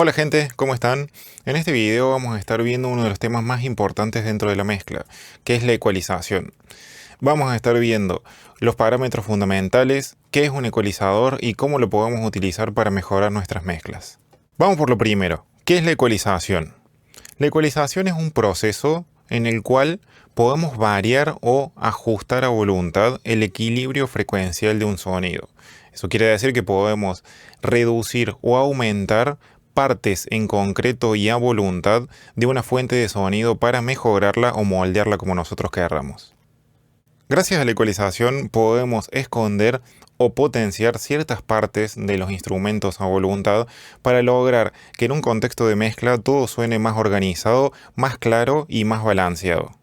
Hola gente, ¿cómo están? En este video vamos a estar viendo uno de los temas más importantes dentro de la mezcla, que es la ecualización. Vamos a estar viendo los parámetros fundamentales, qué es un ecualizador y cómo lo podemos utilizar para mejorar nuestras mezclas. Vamos por lo primero, ¿qué es la ecualización? La ecualización es un proceso en el cual podemos variar o ajustar a voluntad el equilibrio frecuencial de un sonido. Eso quiere decir que podemos reducir o aumentar partes en concreto y a voluntad de una fuente de sonido para mejorarla o moldearla como nosotros querramos. Gracias a la ecualización podemos esconder o potenciar ciertas partes de los instrumentos a voluntad para lograr que en un contexto de mezcla todo suene más organizado, más claro y más balanceado.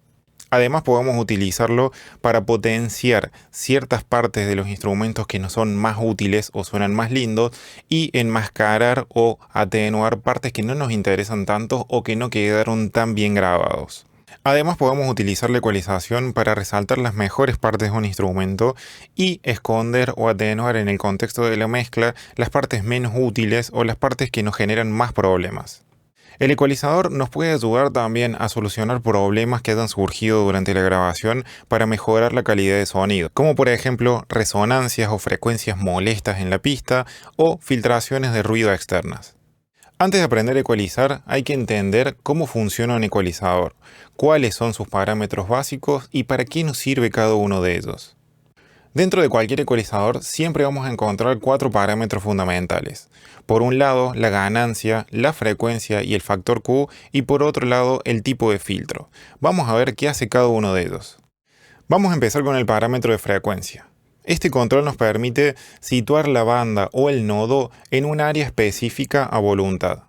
Además podemos utilizarlo para potenciar ciertas partes de los instrumentos que no son más útiles o suenan más lindos y enmascarar o atenuar partes que no nos interesan tanto o que no quedaron tan bien grabados. Además podemos utilizar la ecualización para resaltar las mejores partes de un instrumento y esconder o atenuar en el contexto de la mezcla las partes menos útiles o las partes que nos generan más problemas. El ecualizador nos puede ayudar también a solucionar problemas que hayan surgido durante la grabación para mejorar la calidad de sonido, como por ejemplo resonancias o frecuencias molestas en la pista o filtraciones de ruido externas. Antes de aprender a ecualizar, hay que entender cómo funciona un ecualizador, cuáles son sus parámetros básicos y para qué nos sirve cada uno de ellos. Dentro de cualquier ecualizador siempre vamos a encontrar 4 parámetros fundamentales. Por un lado, la ganancia, la frecuencia y el factor Q, y por otro lado, el tipo de filtro. Vamos a ver qué hace cada uno de ellos. Vamos a empezar con el parámetro de frecuencia. Este control nos permite situar la banda o el nodo en un área específica a voluntad.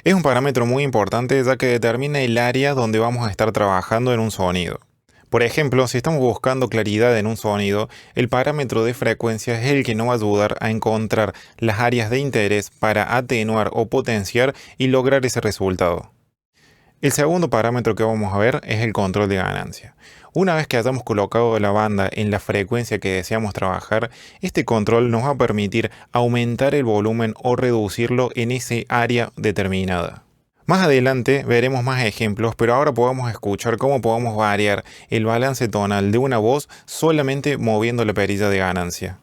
Es un parámetro muy importante ya que determina el área donde vamos a estar trabajando en un sonido. Por ejemplo, si estamos buscando claridad en un sonido, el parámetro de frecuencia es el que nos va a ayudar a encontrar las áreas de interés para atenuar o potenciar y lograr ese resultado. El segundo parámetro que vamos a ver es el control de ganancia. Una vez que hayamos colocado la banda en la frecuencia que deseamos trabajar, este control nos va a permitir aumentar el volumen o reducirlo en ese área determinada. Más adelante veremos más ejemplos, pero ahora podemos escuchar cómo podemos variar el balance tonal de una voz solamente moviendo la perilla de ganancia.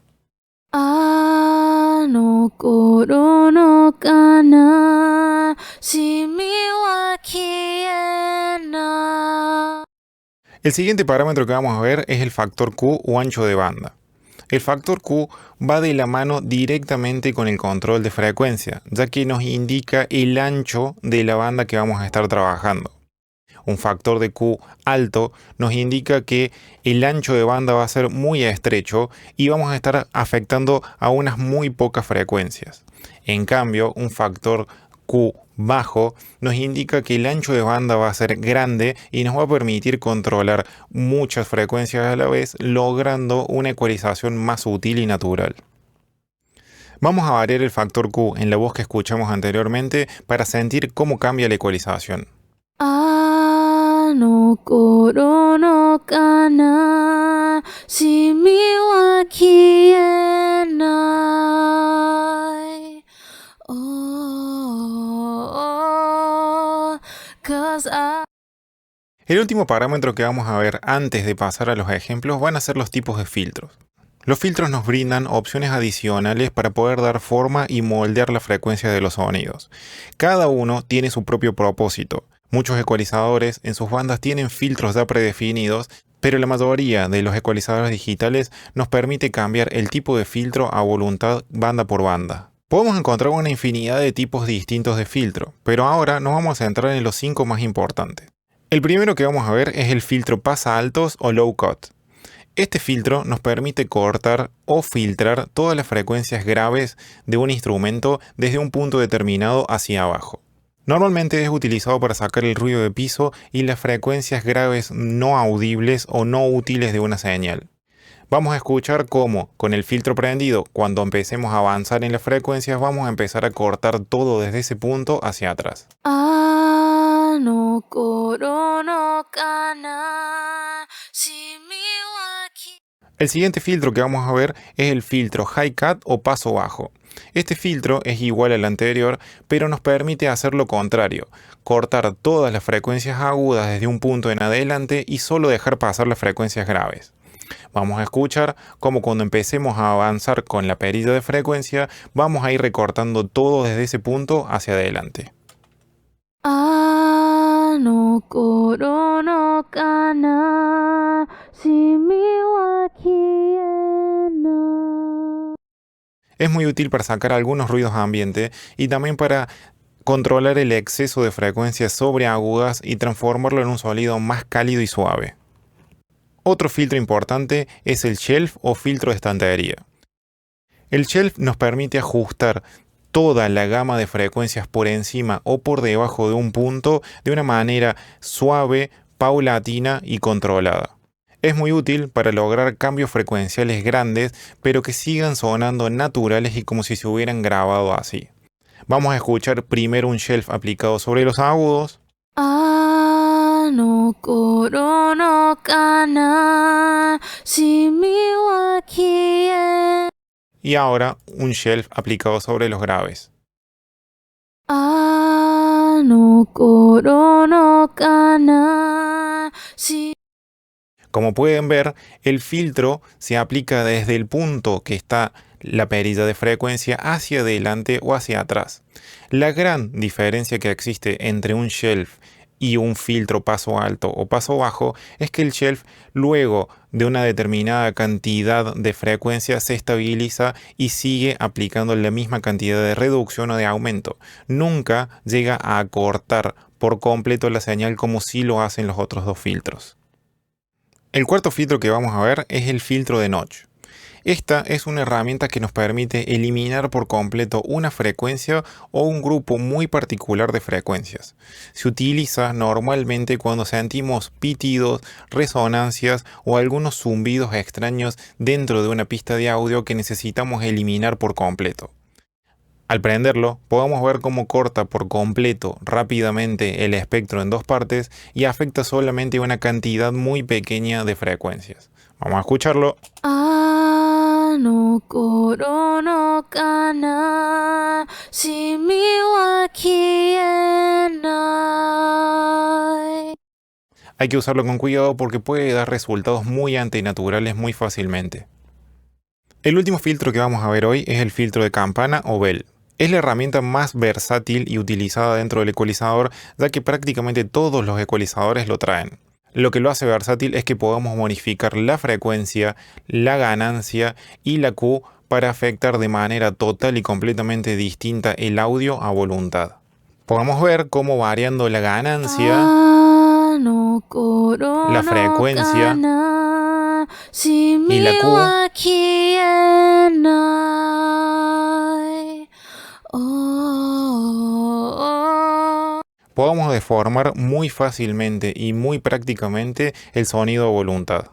El siguiente parámetro que vamos a ver es el factor Q o ancho de banda. El factor Q va de la mano directamente con el control de frecuencia, ya que nos indica el ancho de la banda que vamos a estar trabajando. Un factor de Q alto nos indica que el ancho de banda va a ser muy estrecho y vamos a estar afectando a unas muy pocas frecuencias. En cambio, un factor Q bajo nos indica que el ancho de banda va a ser grande y nos va a permitir controlar muchas frecuencias a la vez, logrando una ecualización más útil y natural. Vamos a variar el factor Q en la voz que escuchamos anteriormente para sentir cómo cambia la ecualización. El último parámetro que vamos a ver antes de pasar a los ejemplos van a ser los tipos de filtros. Los filtros nos brindan opciones adicionales para poder dar forma y moldear la frecuencia de los sonidos. Cada uno tiene su propio propósito. Muchos ecualizadores en sus bandas tienen filtros ya predefinidos, pero la mayoría de los ecualizadores digitales nos permite cambiar el tipo de filtro a voluntad banda por banda. Podemos encontrar una infinidad de tipos distintos de filtro, pero ahora nos vamos a centrar en los 5 más importantes. El primero que vamos a ver es el filtro pasa altos o low cut. Este filtro nos permite cortar o filtrar todas las frecuencias graves de un instrumento desde un punto determinado hacia abajo. Normalmente es utilizado para sacar el ruido de piso y las frecuencias graves no audibles o no útiles de una señal. Vamos a escuchar cómo, con el filtro prendido, cuando empecemos a avanzar en las frecuencias, vamos a empezar a cortar todo desde ese punto hacia atrás. El siguiente filtro que vamos a ver es el filtro high cut o paso bajo. Este filtro es igual al anterior, pero nos permite hacer lo contrario, cortar todas las frecuencias agudas desde un punto en adelante y solo dejar pasar las frecuencias graves. Vamos a escuchar cómo cuando empecemos a avanzar con la perilla de frecuencia, vamos a ir recortando todo desde ese punto hacia adelante. Es muy útil para sacar algunos ruidos ambiente y también para controlar el exceso de frecuencias sobreagudas y transformarlo en un sonido más cálido y suave. Otro filtro importante es el shelf o filtro de estantería. El shelf nos permite ajustar toda la gama de frecuencias por encima o por debajo de un punto de una manera suave, paulatina y controlada. Es muy útil para lograr cambios frecuenciales grandes, pero que sigan sonando naturales y como si se hubieran grabado así. Vamos a escuchar primero un shelf aplicado sobre los agudos. Y ahora un shelf aplicado sobre los graves. Como pueden ver, el filtro se aplica desde el punto que está la perilla de frecuencia hacia adelante o hacia atrás. La gran diferencia que existe entre un shelf y un filtro paso alto o paso bajo es que el shelf, luego de una determinada cantidad de frecuencia, se estabiliza y sigue aplicando la misma cantidad de reducción o de aumento. Nunca llega a cortar por completo la señal como si lo hacen los otros dos filtros. El cuarto filtro que vamos a ver es el filtro de notch. Esta es una herramienta que nos permite eliminar por completo una frecuencia o un grupo muy particular de frecuencias. Se utiliza normalmente cuando sentimos pitidos, resonancias o algunos zumbidos extraños dentro de una pista de audio que necesitamos eliminar por completo. Al prenderlo, podemos ver cómo corta por completo rápidamente el espectro en dos partes y afecta solamente una cantidad muy pequeña de frecuencias. Vamos a escucharlo. Hay que usarlo con cuidado porque puede dar resultados muy antinaturales muy fácilmente. El último filtro que vamos a ver hoy es el filtro de campana o bell. Es la herramienta más versátil y utilizada dentro del ecualizador, ya que prácticamente todos los ecualizadores lo traen. Lo que lo hace versátil es que podamos modificar la frecuencia, la ganancia y la Q para afectar de manera total y completamente distinta el audio a voluntad. Podemos ver cómo variando la ganancia, la frecuencia y la Q podamos deformar muy fácilmente y muy prácticamente el sonido a voluntad.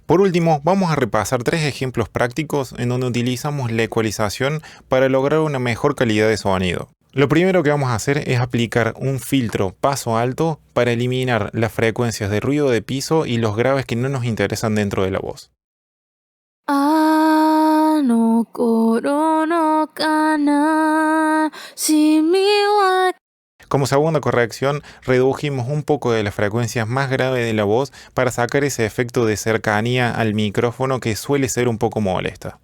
Por último, vamos a repasar tres ejemplos prácticos en donde utilizamos la ecualización para lograr una mejor calidad de sonido. Lo primero que vamos a hacer es aplicar un filtro paso alto para eliminar las frecuencias de ruido de piso y los graves que no nos interesan dentro de la voz. Como segunda corrección, redujimos un poco de las frecuencias más graves de la voz para sacar ese efecto de cercanía al micrófono que suele ser un poco molesta.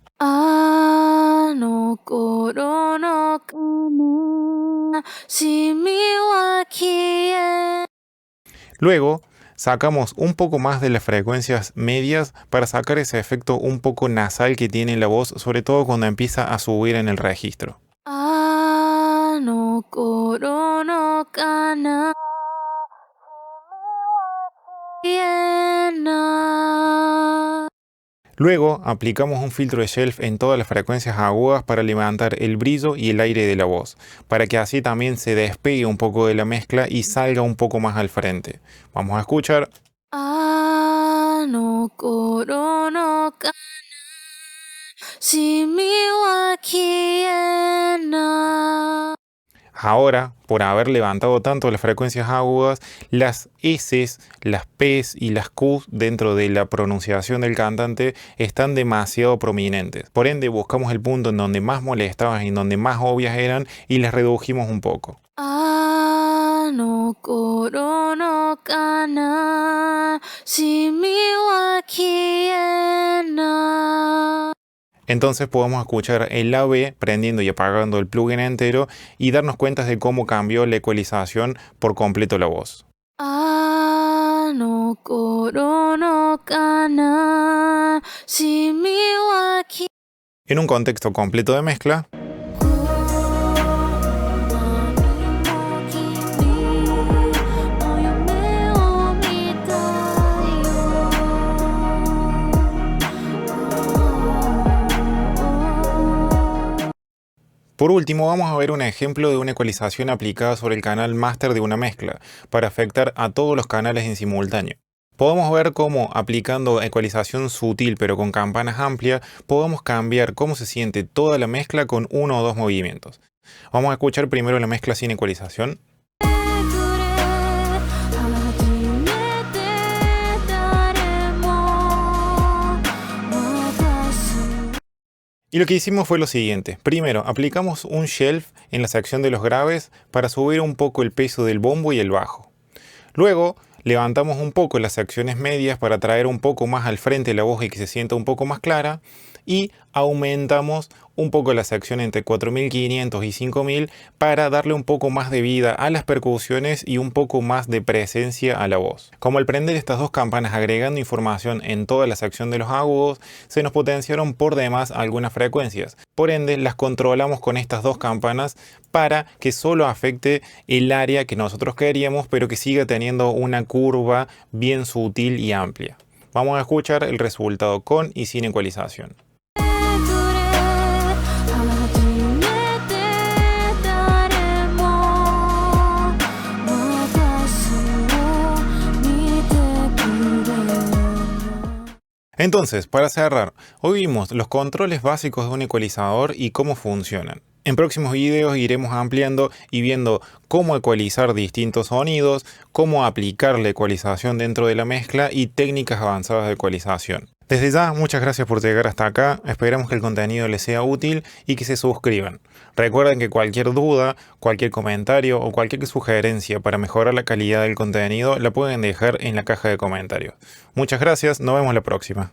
Luego, sacamos un poco más de las frecuencias medias para sacar ese efecto un poco nasal que tiene la voz, sobre todo cuando empieza a subir en el registro. Luego aplicamos un filtro de shelf en todas las frecuencias agudas para levantar el brillo y el aire de la voz, para que así también se despegue un poco de la mezcla y salga un poco más al frente. Vamos a escuchar. Ahora, por haber levantado tanto las frecuencias agudas, las S, las P y las Q dentro de la pronunciación del cantante están demasiado prominentes. Por ende, buscamos el punto en donde más molestaban y en donde más obvias eran y las redujimos un poco. Entonces podemos escuchar el AB prendiendo y apagando el plugin entero y darnos cuenta de cómo cambió la ecualización por completo la voz. En un contexto completo de mezcla, por último, vamos a ver un ejemplo de una ecualización aplicada sobre el canal máster de una mezcla, para afectar a todos los canales en simultáneo. Podemos ver cómo, aplicando ecualización sutil pero con campanas amplias, podemos cambiar cómo se siente toda la mezcla con uno o dos movimientos. Vamos a escuchar primero la mezcla sin ecualización. Y lo que hicimos fue lo siguiente. Primero, aplicamos un shelf en la sección de los graves para subir un poco el peso del bombo y el bajo. Luego, levantamos un poco las secciones medias para traer un poco más al frente la voz y que se sienta un poco más clara. Y aumentamos un poco la sección entre 4500 y 5000 para darle un poco más de vida a las percusiones y un poco más de presencia a la voz. Como al prender estas dos campanas agregando información en toda la sección de los agudos, se nos potenciaron por demás algunas frecuencias. Por ende, las controlamos con estas dos campanas para que solo afecte el área que nosotros queríamos, pero que siga teniendo una curva bien sutil y amplia. Vamos a escuchar el resultado con y sin ecualización. Entonces, para cerrar, hoy vimos los controles básicos de un ecualizador y cómo funcionan. En próximos videos iremos ampliando y viendo cómo ecualizar distintos sonidos, cómo aplicar la ecualización dentro de la mezcla y técnicas avanzadas de ecualización. Desde ya, muchas gracias por llegar hasta acá, esperamos que el contenido les sea útil y que se suscriban. Recuerden que cualquier duda, cualquier comentario o cualquier sugerencia para mejorar la calidad del contenido la pueden dejar en la caja de comentarios. Muchas gracias, nos vemos la próxima.